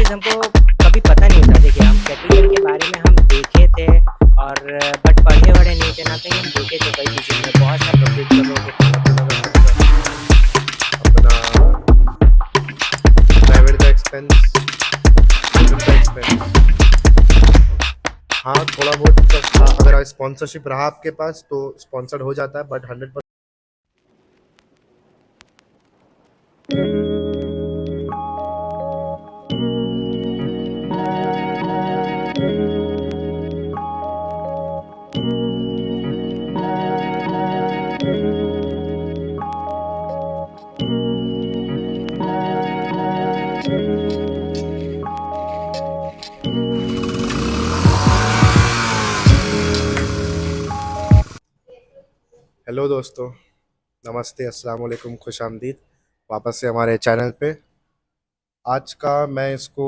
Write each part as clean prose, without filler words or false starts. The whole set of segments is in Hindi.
चीज़ हमको कभी पता नहीं था। देखिए, हम केटल के बारे में हम देखे थे और बट पढ़े-वढ़े नहीं थे, ना कहीं हम देखे थे कोई भी चीज़ में। बहुत सा प्रोफेसरों के खाने-पीने का अपना ट्रैवल का एक्सपेंस, होटल का एक्सपेंस। हाँ, थोड़ा बहुत सस्ता अगर स्पॉन्सरशिप रहा आपके पास तो स्पॉन्सर्ड हो जाता है, बट 100%। हेलो दोस्तों, नमस्ते, अस्सलाम वालेकुम, खुश आमदीद वापस से हमारे चैनल पे। आज का मैं इसको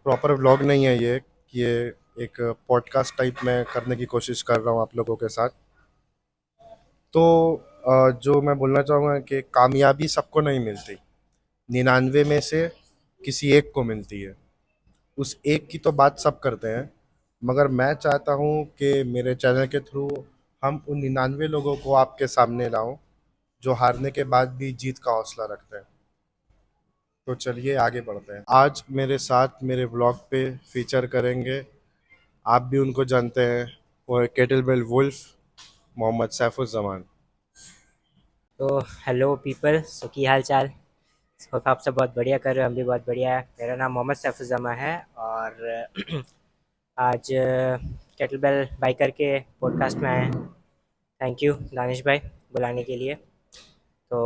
प्रॉपर व्लॉग नहीं है ये एक पॉडकास्ट टाइप में करने की कोशिश कर रहा हूँ आप लोगों के साथ। तो जो मैं बोलना चाहूँगा कि कामयाबी सबको नहीं मिलती, 99 में से किसी एक को मिलती है। उस एक की तो बात सब करते हैं, मगर मैं चाहता हूँ कि मेरे चैनल के थ्रू हम उन 99 लोगों को आपके सामने लाऊं जो हारने के बाद भी जीत का हौसला रखते हैं। तो चलिए आगे बढ़ते हैं। आज मेरे साथ मेरे व्लॉग पे फीचर करेंगे, आप भी उनको जानते हैं, वो है केटलबेल वुल्फ, मोहम्मद सैफुज़्ज़मान। तो हेलो पीपल, सो की हाल चाल। होप आप सब बहुत बढ़िया कर रहे हो, हम भी बहुत बढ़िया है। मेरा नाम मोहम्मद सैफुज़्ज़मा है और आज केटलबेल बाइकर के पॉडकास्ट में आए हैं। थैंक यू दानिश भाई बुलाने के लिए। तो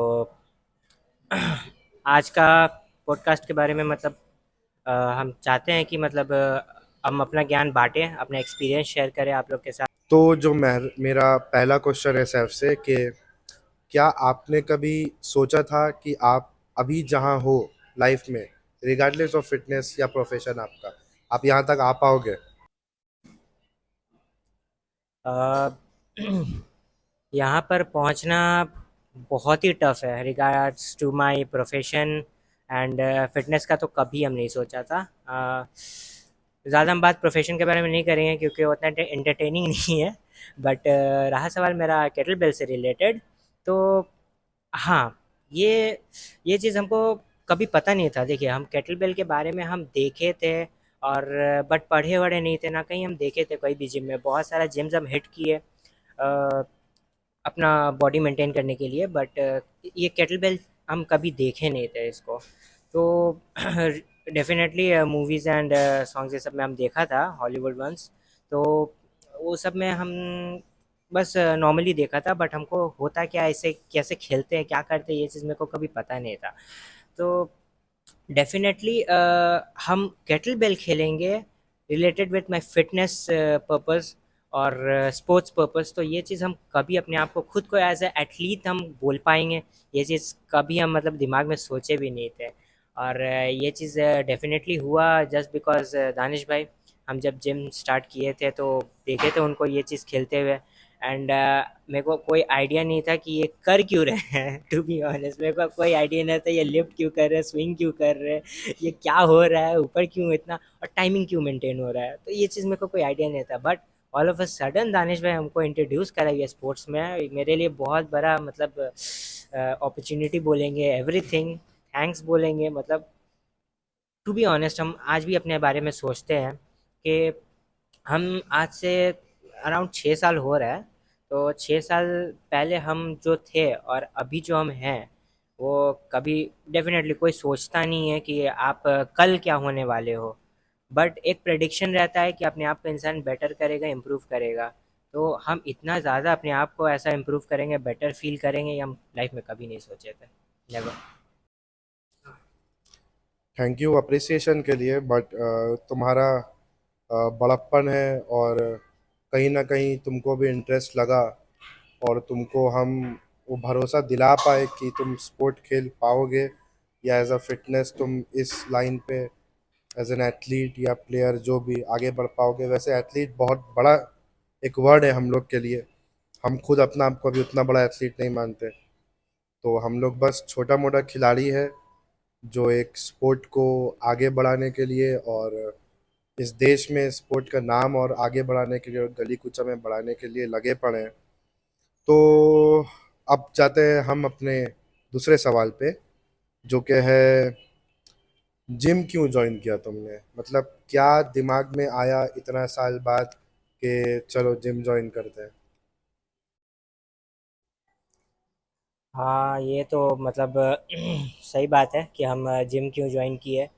आज का पॉडकास्ट के बारे में मतलब हम चाहते हैं कि मतलब हम अपना ज्ञान बांटें, अपना एक्सपीरियंस शेयर करें आप लोग के साथ। तो जो मेरा पहला क्वेश्चन है सैफ से कि क्या आपने कभी सोचा था कि आप अभी जहाँ हो लाइफ में, रिगार्डलेस ऑफ फिटनेस या प्रोफेशन आपका, आप यहाँ तक आ पाओगे? अ, यहाँ पर पहुँचना बहुत ही टफ है regards to my profession and fitness का तो कभी हम नहीं सोचा था। ज़्यादा हम बात प्रोफेशन के बारे में नहीं करेंगे क्योंकि वो उतना एंटरटेनिंग नहीं है। बट रहा सवाल मेरा केटल बेल से रिलेटेड, तो हाँ, ये चीज़ हमको कभी पता नहीं था। देखिए, हम केटल बेल के बारे में हम देखे थे और बट पढ़े-वढ़े नहीं थे, ना कहीं हम देखे थे कोई भी जिम में। बहुत सारा जिम्स हम हिट किए अपना बॉडी मेंटेन करने के लिए, बट ये केटलबेल हम कभी देखे नहीं थे इसको। तो डेफिनेटली मूवीज़ एंड सॉन्ग्स ये सब में हम देखा था, हॉलीवुड वंस। तो वो सब में हम बस नॉर्मली देखा था, बट हमको होता क्या है, इसे कैसे खेलते हैं, क्या करते हैं, ये चीज़ मेरे को कभी पता नहीं था। तो डेफिनेटली हम केटल बेल खेलेंगे related with my fitness purpose और स्पोर्ट्स पर्पस। तो ये चीज़ हम कभी अपने आप को खुद को एज ए एथलीट हम बोल पाएंगे, ये चीज़ कभी हम मतलब दिमाग में सोचे भी नहीं थे। और ये चीज़ डेफिनेटली हुआ जस्ट बिकॉज दानिश भाई, हम जब जिम स्टार्ट किए थे तो देखे थे उनको ये चीज़ खेलते हुए। एंड मेरे को कोई आइडिया नहीं था कि ये कर क्यों रहे हैं। टू बी ऑनेस्ट, मेरे को कोई आइडिया नहीं था ये लिफ्ट क्यों कर रहे हैं, स्विंग क्यों कर रहे हैं, ये क्या हो रहा है, ऊपर क्यों इतना, और टाइमिंग क्यों मेंटेन हो रहा है। तो ये चीज़ मेरे को कोई आइडिया नहीं था। But all of a sudden Danish भाई हमको इंट्रोड्यूस करा ये स्पोर्ट्स में, मेरे लिए बहुत बड़ा मतलब अपॉर्चुनिटी बोलेंगे, एवरीथिंग थैंक्स बोलेंगे। मतलब टू बी ऑनेस्ट, हम आज भी अपने बारे में सोचते हैं कि हम आज से अराउंड 6 साल हो रहा है। तो 6 साल पहले हम जो थे और अभी जो हम हैं, वो कभी डेफिनेटली कोई सोचता नहीं है कि आप कल क्या होने वाले हो। बट एक प्रेडिक्शन रहता है कि अपने आप को इंसान बेटर करेगा, इम्प्रूव करेगा। तो हम इतना ज़्यादा अपने आप को ऐसा इम्प्रूव करेंगे, बेटर फील करेंगे, ये हम लाइफ में कभी नहीं सोचे थे। नेवर। थैंक यू अप्रिसिएशन के लिए, बट तुम्हारा बड़प्पन है और कहीं ना कहीं तुमको भी इंटरेस्ट लगा और तुमको हम वो भरोसा दिला पाए कि तुम स्पोर्ट खेल पाओगे या एज अ फिटनेस तुम इस लाइन पे एज एन एथलीट या प्लेयर जो भी आगे बढ़ पाओगे। वैसे एथलीट बहुत बड़ा एक वर्ड है हम लोग के लिए, हम खुद अपना आपको भी उतना बड़ा एथलीट नहीं मानते, तो हम लोग बस छोटा मोटा खिलाड़ी है जो एक स्पोर्ट को आगे बढ़ाने के लिए और इस देश में स्पोर्ट का नाम और आगे बढ़ाने के लिए और गली कूचा में बढ़ाने के लिए लगे पड़े हैं। तो अब जाते हैं हम अपने दूसरे सवाल पे, जो कि है जिम क्यों ज्वाइन किया तुमने? मतलब क्या दिमाग में आया इतना साल बाद कि चलो जिम ज्वाइन करते हैं? हाँ, ये तो मतलब सही बात है कि हम जिम क्यों ज्वाइन किए।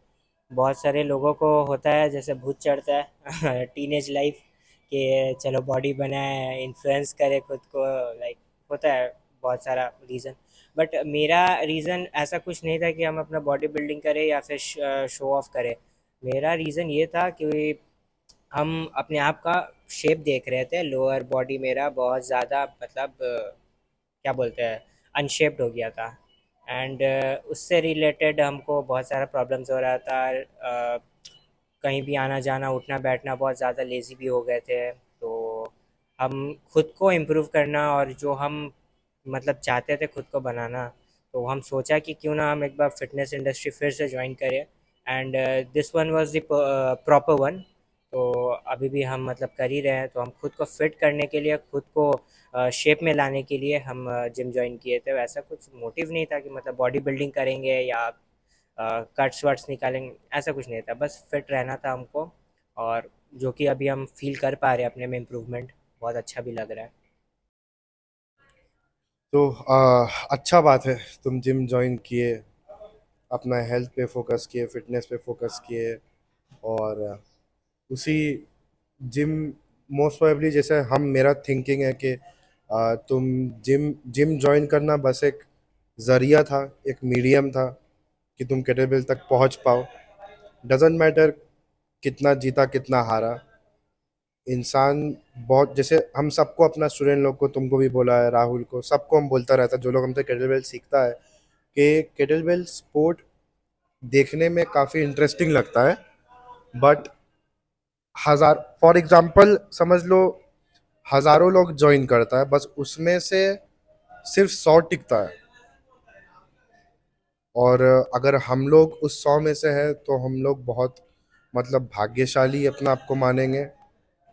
बहुत सारे लोगों को होता है जैसे भूत चढ़ता है टीनेज लाइफ कि चलो बॉडी बनाए, इन्फ्लुएंस करे खुद को, लाइक होता है बहुत सारा रीज़न। बट मेरा रीज़न ऐसा कुछ नहीं था कि हम अपना बॉडी बिल्डिंग करें या फिर शो ऑफ करें। मेरा रीज़न ये था कि हम अपने आप का शेप देख रहे थे। लोअर बॉडी मेरा बहुत ज़्यादा मतलब क्या बोलते हैं, अनशेप्ड हो गया था। एंड उससे रिलेटेड हमको बहुत सारा प्रॉब्लम्स हो रहा था। कहीं भी आना जाना, उठना बैठना, बहुत ज़्यादा लेज़ी भी हो गए थे। तो हम खुद को इम्प्रूव करना और जो हम मतलब चाहते थे खुद को बनाना, तो हम सोचा कि क्यों ना हम एक बार फिटनेस इंडस्ट्री फिर से ज्वाइन करें। And this one was the proper one. तो अभी भी हम मतलब कर ही रहे हैं। तो हम खुद को फिट करने के लिए, खुद को शेप में लाने के लिए हम जिम ज्वाइन किए थे। वैसा कुछ मोटिव नहीं था कि मतलब बॉडी बिल्डिंग करेंगे या कट्स वट्स निकालेंगे, ऐसा कुछ नहीं था। बस फिट रहना था हमको। और जो कि अभी हम फील कर पा रहे हैं अपने में इम्प्रूवमेंट, बहुत अच्छा भी लग रहा है। तो अच्छा बात है, तुम जिम ज्वाइन किए, अपना हेल्थ पे फोकस किए, फिटनेस पे फोकस किए। और उसी जिम, मोस्ट प्रोबेबली जैसे हम, मेरा थिंकिंग है कि तुम जिम जिम ज्वाइन करना बस एक जरिया था, एक मीडियम था कि तुम कैटेबल तक पहुंच पाओ। डजेंट मैटर कितना जीता कितना हारा, इंसान बहुत, जैसे हम सबको, अपना स्टूडेंट लोग को, तुमको भी बोला है, राहुल को, सबको हम बोलता रहता है जो लोग हमसे केटल बेल सीखता है कि केटल बेल स्पोर्ट देखने में काफ़ी इंटरेस्टिंग लगता है, बट हजार, फॉर एग्जांपल समझ लो, हजारों लोग ज्वाइन करता है, बस उसमें से सिर्फ 100 टिकता है। और अगर हम लोग उस 100 में से है तो हम लोग बहुत मतलब भाग्यशाली अपना आपको मानेंगे।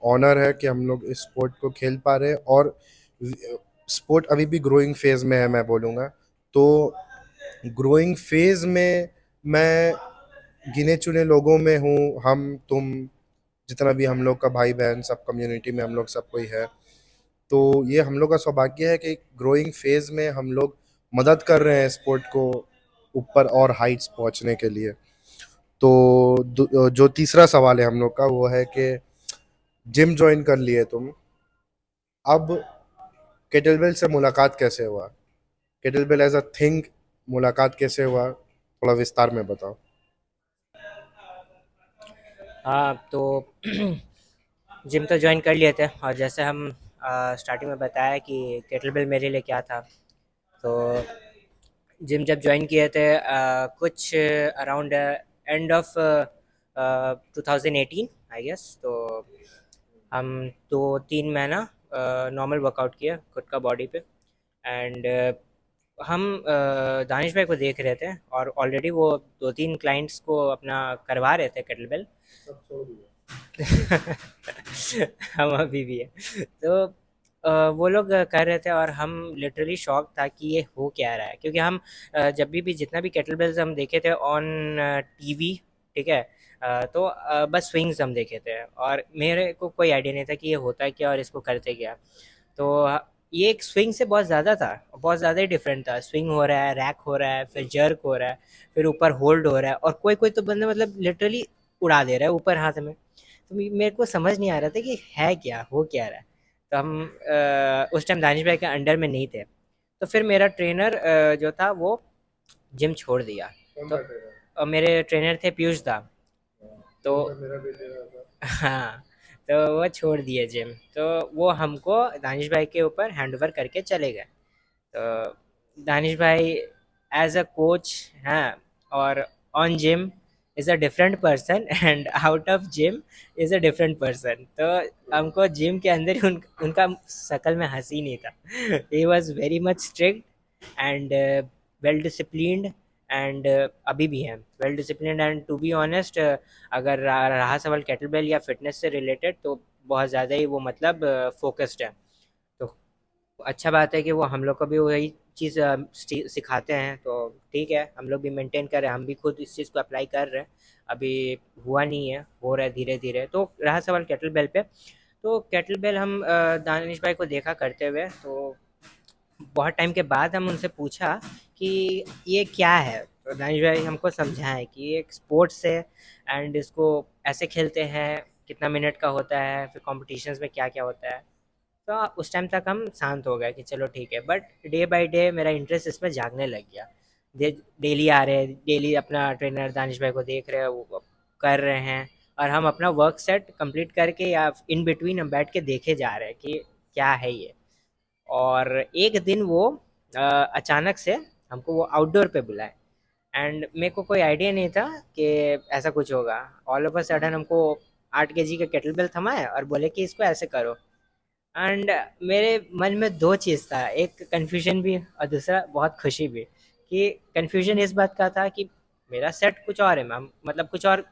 ऑनर है कि हम लोग इस स्पोर्ट को खेल पा रहे हैं। और स्पोर्ट अभी भी ग्रोइंग फेज में है, मैं बोलूँगा। तो ग्रोइंग फेज में मैं गिने चुने लोगों में हूँ, हम तुम जितना भी हम लोग का भाई बहन सब कम्युनिटी में हम लोग सब कोई है। तो ये हम लोग का सौभाग्य है कि ग्रोइंग फेज में हम लोग मदद कर रहे हैं स्पोर्ट को ऊपर और हाइट्स पहुंचने के लिए। तो जो तीसरा सवाल है हम लोग का, वो है कि जिम ज्वाइन कर लिए तुम, अब केटलबेल से मुलाकात कैसे हुआ? केटलबेल एज अ थिंग मुलाकात कैसे हुआ, थोड़ा विस्तार में बताओ। हाँ, तो जिम तो ज्वाइन कर लिए थे। और जैसे हम स्टार्टिंग में बताया कि केटलबेल मेरे लिए क्या था। तो जिम जब ज्वाइन किए थे कुछ around end of 2018 I guess. तो हम 2-3 महीना नॉर्मल वर्कआउट किया खुद का बॉडी पे। एंड हम दानिश भाई को देख रहे थे और ऑलरेडी वो 2-3 क्लाइंट्स को अपना करवा रहे थे केटलबेल। सब छोड़ दिया। हम अभी भी है। तो वो लोग कर रहे थे और हम लिटरली शॉक था कि ये हो क्या रहा है। क्योंकि हम जब भी जितना भी केटल बेल्स हम देखे थे ऑन टीवी, ठीक है, तो बस स्विंग्स हम देखे थे और मेरे को कोई आइडिया नहीं था कि ये होता है क्या और इसको करते क्या। तो ये एक स्विंग से बहुत ज़्यादा था, बहुत ज़्यादा ही डिफरेंट था। स्विंग हो रहा है, रैक हो रहा है, फिर जर्क हो रहा है, फिर ऊपर होल्ड हो रहा है, और कोई कोई तो बंदे मतलब लिटरली उड़ा दे रहा है ऊपर हाथ में। तो मेरे को समझ नहीं आ रहा था कि है क्या, हो क्या रहा है। तो हम उस टाइम दानिश भाई के अंडर में नहीं थे। तो फिर मेरा ट्रेनर जो था वो जिम छोड़ दिया। कौन तो था तेरा? मेरे ट्रेनर थे पीयूष दा। तो सेम था, मेरा भी तेरा था। हाँ, तो वो छोड़ दिए जिम। तो वो हमको दानिश भाई के ऊपर हैंड ओवर करके चले गए। तो दानिश भाई एज अ कोच हैं, और on gym is a different person and out of gym is a different person. तो हमको जिम के अंदर ही उनका शक्ल में हंसी नहीं था। He was very much strict and well disciplined एंड अभी भी हैं well disciplined. And to be honest, अगर रहा सवाल केटलबेल या फिटनेस से रिलेटेड, तो बहुत ज़्यादा ही वो मतलब फोकस्ड है। तो अच्छा बात है कि वो हम लोग को भी वही चीज़ सिखाते हैं। तो ठीक है, हम लोग भी मेंटेन कर रहे हैं, हम भी खुद इस चीज़ को अप्लाई कर रहे हैं। अभी हुआ नहीं है, हो रहा है धीरे धीरे। तो रहा सवाल केटल बेल पे, तो केटल बेल हम दानिश भाई को देखा करते हुए, तो बहुत टाइम के बाद हम उनसे पूछा कि ये क्या है। तो दानिश भाई हमको समझाएं कि ये एक स्पोर्ट्स है एंड इसको ऐसे खेलते हैं, कितना मिनट का होता है, फिर कॉम्पिटिशन्स में क्या क्या होता है। तो उस टाइम तक हम शांत हो गए कि चलो ठीक है। बट डे बाय डे मेरा इंटरेस्ट इसमें जागने लग गया। डेली आ रहे हैं, डेली अपना ट्रेनर दानिश भाई को देख रहे हैं, वो कर रहे हैं, और हम अपना वर्क सेट कंप्लीट करके या इन बिटवीन हम बैठ के देखे जा रहे हैं कि क्या है ये। और एक दिन वो अचानक से हमको वो आउटडोर पे बुलाए, एंड मेरे को कोई आइडिया नहीं था कि ऐसा कुछ होगा। ऑल ऑफ अ सडन हमको 8 kg का केटल बेल थमाए और बोले कि इसको ऐसे करो। एंड मेरे मन में दो चीज़ था, एक कन्फ्यूजन भी और दूसरा बहुत खुशी भी। कि कन्फ्यूजन इस बात का था कि मेरा सेट कुछ और है मैम, मतलब कुछ और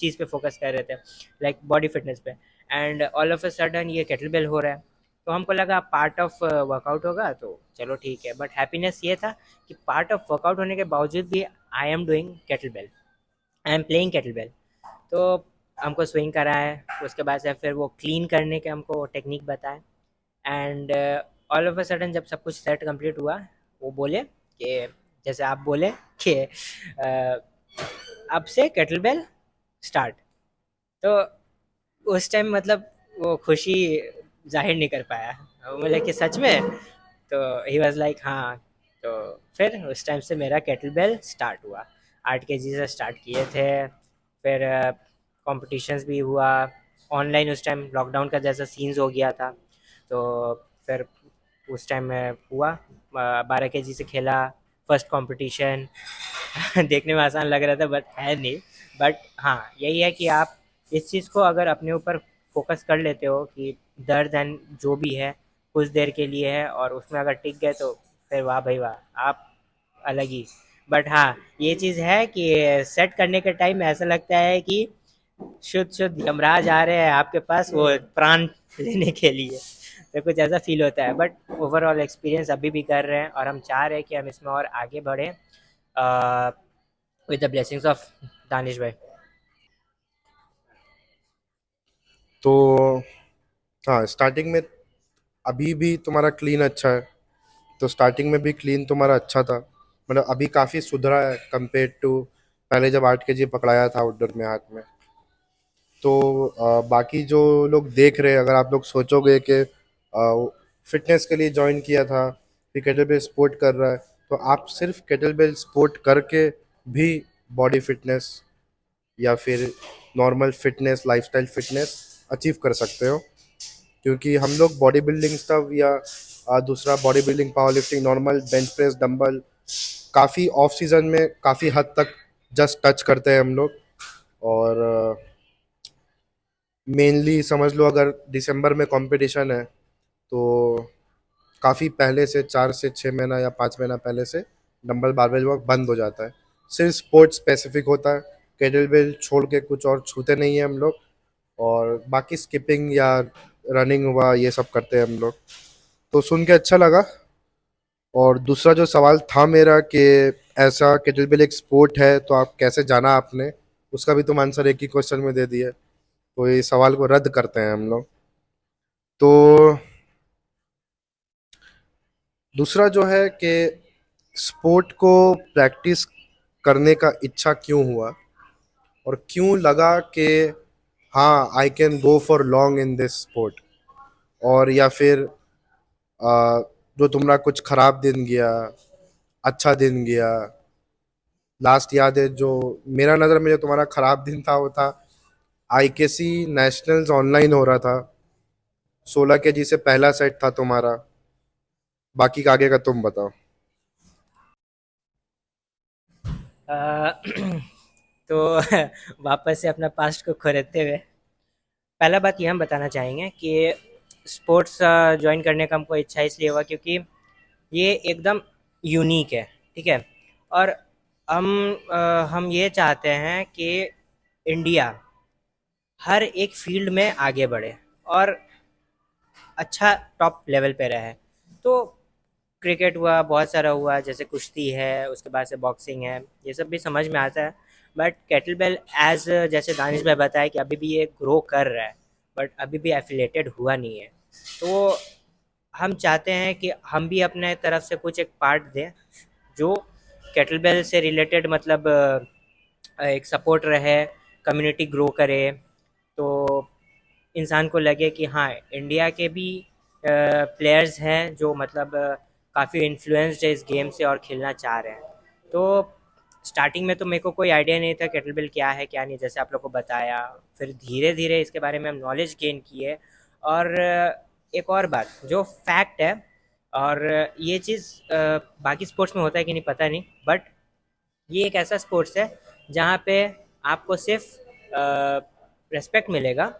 चीज़ पे फोकस कर रहे थे, लाइक बॉडी फिटनेस पे। And all of a sudden ये केटल बेल हो रहा है। तो हमको लगा पार्ट ऑफ वर्कआउट होगा, तो चलो ठीक है। बट हैप्पीनेस ये था कि पार्ट ऑफ वर्कआउट होने के बावजूद भी I am doing kettle bell, I am playing kettle bell. तो हमको स्विंग कराए, उसके बाद से फिर वो क्लीन करने के हमको टेक्निक बताए। And all of a sudden जब सब कुछ सेट कंप्लीट हुआ, वो बोले कि जैसे आप बोले कि अब से केटल बेल स्टार्ट। तो उस टाइम मतलब वो खुशी जाहिर नहीं कर पाया। वो बोले कि सच में? तो ही वाज लाइक हाँ। तो फिर उस टाइम से मेरा केटल बेल स्टार्ट हुआ। 8 kg से स्टार्ट किए थे। फिर कॉम्पिटिशन्स भी हुआ ऑनलाइन। उस टाइम लॉकडाउन का जैसा सीन्स हो गया था, तो फिर उस टाइम में हुआ 12 kg से खेला फर्स्ट कंपटीशन। देखने में आसान लग रहा था बट है नहीं। बट हाँ, यही है कि आप इस चीज़ को अगर अपने ऊपर फोकस कर लेते हो कि दर्द एंड जो भी है कुछ देर के लिए है, और उसमें अगर टिक गए तो फिर वाह भाई वाह, आप अलग ही। बट हाँ, ये चीज़ है कि सेट करने के टाइम ऐसा लगता है कि शुद्ध शुद्ध यमराज आ रहे हैं आपके पास वो प्राण लेने के लिए। तो कुछ ऐसा फील होता है। बट ओवरऑल एक्सपीरियंस अभी भी कर रहे हैं, और हम चाह रहे हैं कि हम इसमें और आगे बढ़ें with the blessings of Danish भाई। तो हाँ, स्टार्टिंग में अभी भी तुम्हारा क्लीन अच्छा है। तो स्टार्टिंग में भी क्लीन तुम्हारा अच्छा था, मतलब अभी काफ़ी सुधरा है कंपेयर टू पहले जब 8 kg पकड़ाया था आउटडोर में हाथ में। तो बाकी जो लोग देख रहे हैं, अगर आप लोग सोचोगे कि फिटनेस के लिए ज्वाइन किया था फिर केटलबेल स्पोर्ट कर रहा है, तो आप सिर्फ केटलबेल स्पोर्ट करके भी बॉडी फिटनेस या फिर normal fitness lifestyle fitness achieve कर सकते हो। क्योंकि हम लोग बॉडी बिल्डिंग स्टफ या दूसरा body building power lifting normal bench press dumbbell काफ़ी ऑफ सीजन में काफ़ी हद तक जस्ट टच करते हैं हम लोग। और मेनली समझ लो अगर दिसंबर में कंपटीशन है तो काफ़ी पहले से 4 से 6 महीना या 5 महीना पहले से डंबल बारबेल वर्क बंद हो जाता है। सिर्फ स्पोर्ट्स स्पेसिफिक होता है, केटल बेल छोड़ के कुछ और छूते नहीं है हम लोग। और बाकी स्किपिंग या रनिंग हुआ ये सब करते हैं हम लोग। तो सुन के अच्छा लगा। और दूसरा जो सवाल था मेरा कि ऐसा केटलबेल एक स्पोर्ट है तो आप कैसे जाना आपने, उसका भी तुम आंसर एक ही क्वेश्चन में दे दिए। तो ये सवाल को रद्द करते हैं हम लोग। तो दूसरा जो है कि स्पोर्ट को प्रैक्टिस करने का इच्छा क्यों हुआ और क्यों लगा कि हाँ I can go for long in this sport. और या फिर जो तुम्हारा कुछ खराब दिन गया, अच्छा दिन गया, लास्ट याद है जो मेरा नज़र में जो तुम्हारा खराब दिन था वो था आईकेसी नेशनल्स ऑनलाइन हो रहा था। 16 kg से पहला सेट था तुम्हारा। बाकी का आगे का तुम बताओ। अ, तो वापस से अपना पास्ट को खोजते हुए, पहला बात ये हम बताना चाहेंगे कि स्पोर्ट्स ज्वाइन करने का हमको इच्छा इसलिए हुआ क्योंकि ये एकदम यूनिक है, ठीक है। और हम हम ये चाहते हैं कि इंडिया हर एक फील्ड में आगे बढ़े और अच्छा टॉप लेवल पे रहे। तो क्रिकेट हुआ, बहुत सारा हुआ, जैसे कुश्ती है, उसके बाद से बॉक्सिंग है, ये सब भी समझ में आता है। बट केटलबेल एज जैसे दानिश भाई बताया कि अभी भी ये ग्रो कर रहा है, बट अभी भी एफिलेटेड हुआ नहीं है। तो हम चाहते हैं कि हम भी अपने तरफ से कुछ एक पार्ट दें जो केटलबेल से रिलेटेड, मतलब एक सपोर्ट रहे, कम्युनिटी ग्रो करे। तो इंसान को लगे कि हाँ, इंडिया के भी प्लेयर्स हैं जो मतलब काफ़ी इन्फ्लुएंस्ड है इस गेम से और खेलना चाह रहे हैं। तो स्टार्टिंग में तो मेरे को कोई आइडिया नहीं था केटलबेल क्या है क्या नहीं, जैसे आप लोग को बताया। फिर धीरे धीरे इसके बारे में हम नॉलेज गेन किए। और एक और बात जो फैक्ट है, और ये चीज़ बाकी स्पोर्ट्स में होता है कि नहीं पता नहीं, बट ये एक ऐसा स्पोर्ट्स है जहाँ पे आपको सिर्फ रेस्पेक्ट मिलेगा,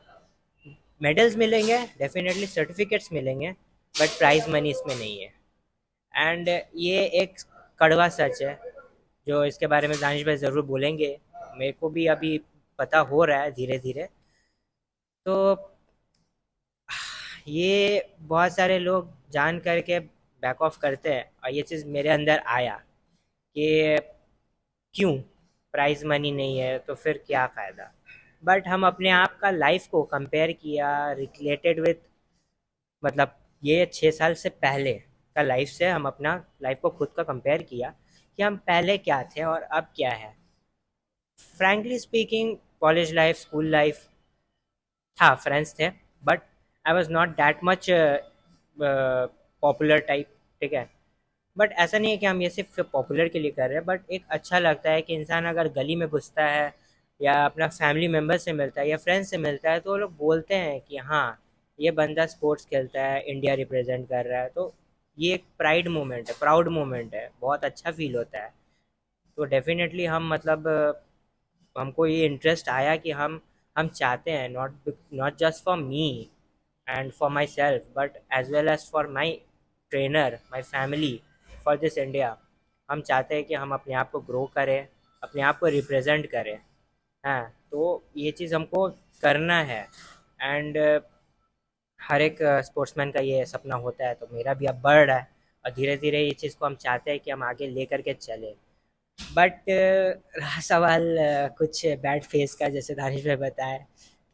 मेडल्स मिलेंगे, डेफिनेटली सर्टिफिकेट्स मिलेंगे, बट प्राइज मनी इसमें नहीं है। एंड ये एक कड़वा सच है जो इसके बारे में दानिश भाई ज़रूर बोलेंगे। मेरे को भी अभी पता हो रहा है धीरे धीरे। तो ये बहुत सारे लोग जान करके बैक ऑफ करते हैं, और ये चीज़ मेरे अंदर आया कि क्यों, प्राइज मनी नहीं है तो फिर क्या फ़ायदा। बट हम अपने आप का लाइफ को कंपेयर किया रिलेटेड विथ, मतलब ये 6 साल से पहले का लाइफ से हम अपना लाइफ को खुद का कंपेयर किया कि हम पहले क्या थे और अब क्या है। Frankly speaking, college life, school life था, फ्रेंड्स थे, but I was not that much popular type. ठीक है, बट ऐसा नहीं है कि हम ये सिर्फ पॉपुलर के लिए कर रहे हैं, बट एक अच्छा लगता है कि इंसान अगर गली में घुसता है या अपना फैमिली मेम्बर से मिलता है या फ्रेंड से मिलता है, तो वो लोग बोलते हैं कि हाँ, ये बंदा स्पोर्ट्स खेलता है, इंडिया रिप्रेजेंट कर रहा है। तो ये एक प्राइड मोमेंट है, प्राउड मोमेंट है, बहुत अच्छा फील होता है। तो डेफिनेटली हम मतलब हमको ये इंटरेस्ट आया कि हम चाहते हैं, not not just for me and for my self, but as well as for my trainer, my family, for this India. हम चाहते हैं कि हम अपने आप को ग्रो करें, अपने आप को रिप्रेजेंट करें। हाँ, तो ये चीज़ हमको करना है। एंड हर एक स्पोर्ट्समैन का ये सपना होता है, तो मेरा भी अब बढ़ रहा है, और धीरे धीरे ये चीज़ को हम चाहते हैं कि हम आगे ले करके चलें। बट रहा सवाल कुछ बैड फेस का, जैसे दानिश भाई बताया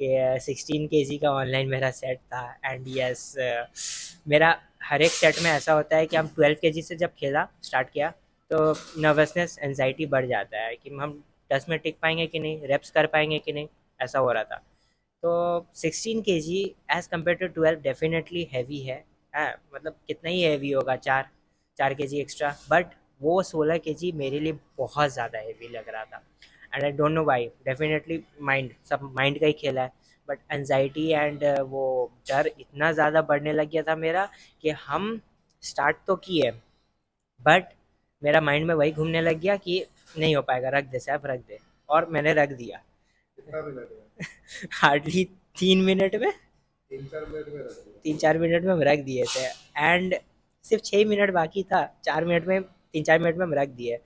कि 16 kg का ऑनलाइन मेरा सेट था। एंड यस, मेरा हर एक सेट में ऐसा होता है कि हम 12 kg से जब खेला स्टार्ट किया, तो नर्वसनेस, एनजाइटी बढ़ जाता है कि हम 10 में टिक पाएंगे कि नहीं, रेप्स कर पाएंगे कि नहीं, ऐसा हो रहा था। तो 16 kg as compared to 12 definitely heavy है, मतलब कितना ही हैवी होगा, 4 4 kg एक्स्ट्रा। बट वो 16 kg मेरे लिए बहुत ज़्यादा हैवी लग रहा था। And I don't know why, definitely mind, सब माइंड का ही खेला है। बट एनजाइटी एंड वो डर इतना ज़्यादा बढ़ने लग गया था मेरा कि हम स्टार्ट तो किए, बट मेरा माइंड में वही घूमने लग गया कि नहीं हो पाएगा, रख दे सैफ, रख दे। और मैंने रख दिया। कितना मिनट में? हार्डली 3 मिनट में, 3 4 मिनट में रख दिया। 3 4 मिनट में हम रख दिए थे। एंड सिर्फ 6 मिनट बाकी था, 4 मिनट में, 3 4 मिनट में हम रख दिए।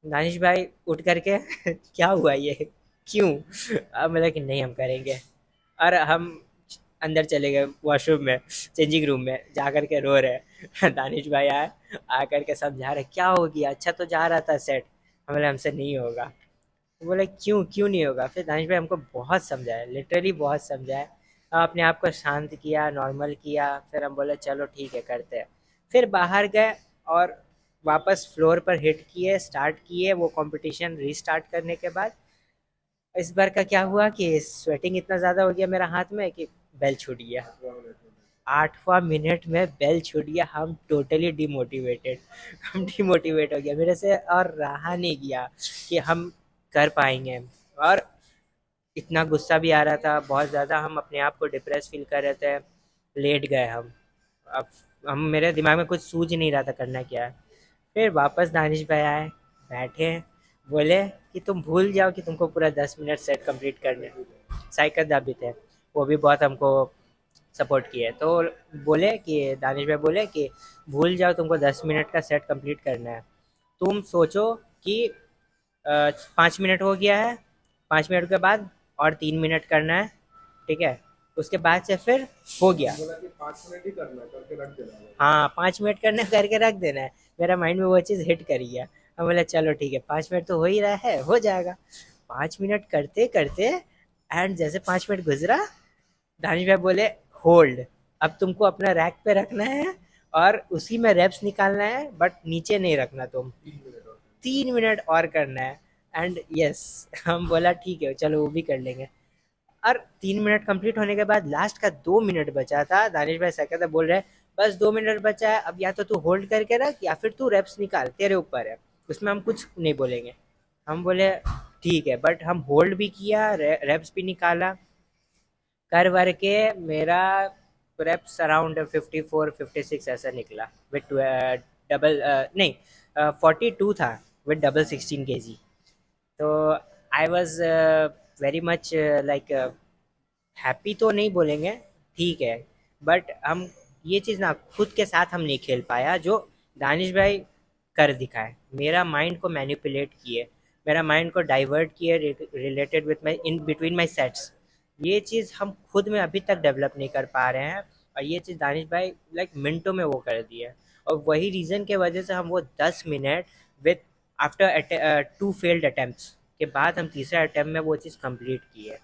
दानिश भाई उठ करके क्या हुआ ये, क्यों? अब मतलब कि नहीं, हम करेंगे। और हम अंदर चले गए वॉशरूम में, चेंजिंग रूम में, जा कर के रो रहे। दानिश भाई आए, आकर के समझा रहे क्या हो गया, अच्छा तो जा रहा था सेट। हम बोले हमसे नहीं होगा। तो बोले क्यों, क्यों नहीं होगा? फिर दानिश भाई हमको बहुत समझाया, लिटरली बहुत समझाया। हम अपने आप को शांत किया, नॉर्मल किया, फिर हम बोले चलो ठीक है, करते हैं। फिर बाहर गए और वापस फ्लोर पर हिट किए, स्टार्ट किए वो कंपटीशन रीस्टार्ट करने के बाद। इस बार का क्या हुआ कि स्वेटिंग इतना ज़्यादा हो गया मेरा हाथ में कि बेल छूट गया। 8वां मिनट में बेल छूट गया, हम टोटली डिमोटिवेटेड। हम डिमोटिवेट हो गया, मेरे से और रहा नहीं गया कि हम कर पाएंगे। और इतना गुस्सा भी आ रहा था बहुत ज़्यादा, हम अपने आप को डिप्रेस फील कर रहे थे। लेट गए हम। अब हम, मेरे दिमाग में कुछ सूझ नहीं रहा था करना क्या है। फिर वापस दानिश भाई आए, बैठे, बोले कि तुम भूल जाओ कि तुमको पूरा 10 मिनट सेट कंप्लीट करने। साइकिल भी थे, वो भी बहुत हमको सपोर्ट किए। तो बोले कि दानिश भाई बोले कि भूल जाओ, तुमको 10 मिनट का सेट कंप्लीट करना है। तुम सोचो कि पाँच मिनट हो गया है, 5 मिनट के बाद और 3 मिनट करना है, ठीक है। उसके बाद से फिर हो गया। बोला कि 5 मिनट ही करना है, करके रख देना है। हाँ, 5 मिनट करना, करके रख देना है। मेरा माइंड में वो चीज़ हिट करी है। हम बोला चलो ठीक है, 5 मिनट तो हो ही रहा है, हो जाएगा। 5 मिनट करते करते एंड जैसे 5 मिनट गुजरा, दानिश भाई बोले होल्ड, अब तुमको अपना रैक पे रखना है और उसी में रेप्स निकालना है, बट नीचे नहीं रखना तुम। 3 मिनट और। 3 मिनट और करना है। एंड यस, हम बोला ठीक है चलो वो भी कर लेंगे। और 3 मिनट कंप्लीट होने के बाद लास्ट का 2 मिनट बचा था, दानिश भाई सेकंड बोल रहे हैं बस 2 मिनट बचा है, अब या तो तू होल्ड करके रख या फिर तू रेप्स निकाल, तेरे ऊपर है, उसमें हम कुछ नहीं बोलेंगे। हम बोले ठीक है, बट हम होल्ड भी किया, रेप्स भी निकाला, कर वर के मेरा रेप्स अराउंड 54 56 ऐसा निकला विथ डबल, नहीं 42 था विथ डबल 16 kg। तो I was very much like happy तो नहीं बोलेंगे, ठीक है, बट हम ये चीज़ ना खुद के साथ हम नहीं खेल पाया जो दानिश भाई कर दिखाए, मेरा माइंड को मैनिपुलेट किए, मेरा माइंड को डाइवर्ट किए related with my in between my sets. ये चीज़ हम खुद में अभी तक डेवलप नहीं कर पा रहे हैं, और ये चीज़ दानिश भाई लाइक मिनटों में वो कर दिए। और वही रीज़न के वजह से हम वो 10 minute with after 2 failed attempts के बाद हम तीसरे अटेम्प्ट में वो चीज़ कंप्लीट की है।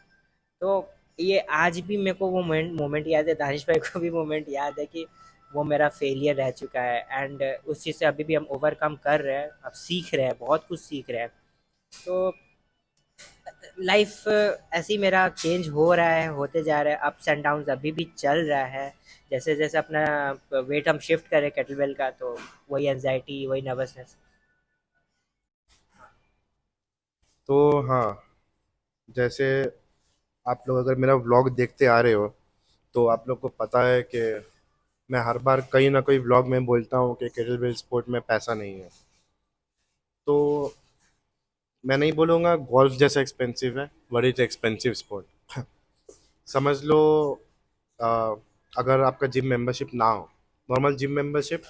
तो ये आज भी मेरे को वो मोमेंट याद है, दानिश भाई को भी मोमेंट याद है कि वो मेरा फेलियर रह चुका है, एंड उस चीज़ से अभी भी हम ओवरकम कर रहे हैं, अब सीख रहे हैं, बहुत कुछ सीख रहे हैं। तो लाइफ ऐसे ही मेरा चेंज हो रहा है, होते जा रहा है, अप्स एंड डाउन्स अभी भी चल रहा है। जैसे जैसे अपना वेट हम शिफ्ट करें केटलबेल का, तो वही एनजाइटी, वही नर्वसनेस। तो हाँ, जैसे आप लोग अगर मेरा व्लॉग देखते आ रहे हो तो आप लोग को पता है कि मैं हर बार कहीं ना कहीं व्लॉग में बोलता हूँ कि केटलबेल स्पोर्ट में पैसा नहीं है। तो मैं नहीं बोलूँगा गोल्फ जैसा एक्सपेंसिव है, बट इट्स एक्सपेंसिव स्पोर्ट। समझ लो, अ, अगर आपका जिम मेंबरशिप ना हो, नॉर्मल जिम मेंबरशिप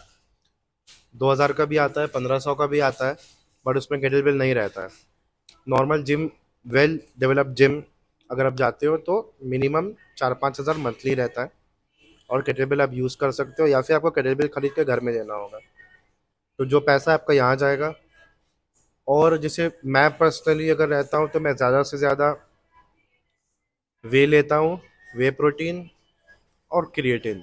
2000 का भी आता है, 1500 का भी आता है, बट उसमें केटलबेल नहीं रहता है। Normal gym, well developed gym अगर आप जाते हो तो मिनिमम 4-5 हज़ार मंथली रहता है, और केटलबेल आप यूज़ कर सकते हो, या फिर आपको केटलबेल खरीद के घर में लेना होगा। तो जो पैसा आपका यहाँ जाएगा, और जैसे मैं पर्सनली अगर रहता हूँ तो मैं ज़्यादा से ज़्यादा वे लेता हूँ, वे प्रोटीन और क्रिएटिन।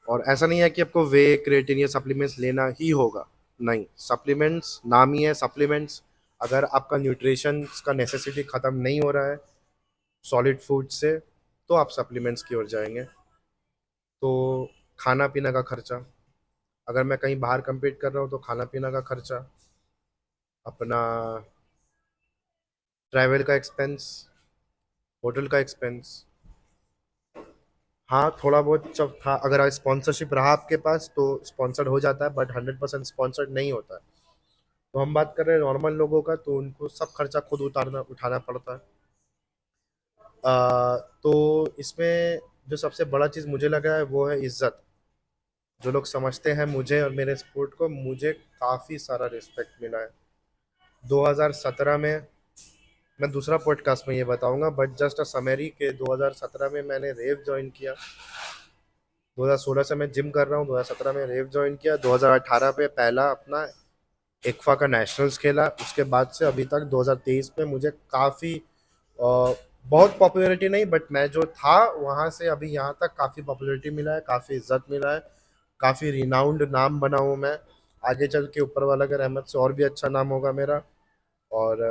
और ऐसा नहीं है कि आपको वे क्रिएटिन या सप्लीमेंट्स लेना ही होगा, नहीं, सप्लीमेंट्स नाम ही है सप्लीमेंट्स। अगर आपका न्यूट्रिशन का नेसेसिटी ख़त्म नहीं हो रहा है सॉलिड फूड से, तो आप सप्लीमेंट्स की ओर जाएंगे। तो खाना पीना का खर्चा, अगर मैं कहीं बाहर compete कर रहा हूँ तो खाना पीना का खर्चा, अपना ट्रैवल का एक्सपेंस, होटल का एक्सपेंस। हाँ, थोड़ा बहुत जब था, अगर स्पॉन्सरशिप रहा आपके पास तो स्पॉन्सर्ड हो जाता है, बट 100% स्पॉन्सर्ड नहीं होता है। तो हम बात कर रहे हैं नॉर्मल लोगों का, तो उनको सब खर्चा खुद उतारना उठाना पड़ता है। तो इसमें जो सबसे बड़ा चीज़ मुझे लगा है वो है इज्जत। जो लोग समझते हैं मुझे और मेरे स्पोर्ट को, मुझे काफ़ी सारा रिस्पेक्ट मिला है। 2017 में, मैं दूसरा पॉडकास्ट में ये बताऊंगा, बट जस्ट अ समरी के 2017 में मैंने रेव ज्वाइन किया। 2016 से मैं जिम कर रहा हूँ, 2017 में रेव ज्वाइन किया, 2018 पे पहला अपना इक्फा का नेशनल्स खेला। उसके बाद से अभी तक 2023 में मुझे काफ़ी, बहुत पॉपुलैरिटी नहीं, बट मैं जो था वहाँ से अभी यहाँ तक काफ़ी पॉपुलैरिटी मिला है, काफ़ी इज्जत मिला है, काफ़ी रिनाउंड नाम बना हूँ मैं। आगे चल के ऊपर वाला का रहमत से और भी अच्छा नाम होगा मेरा। और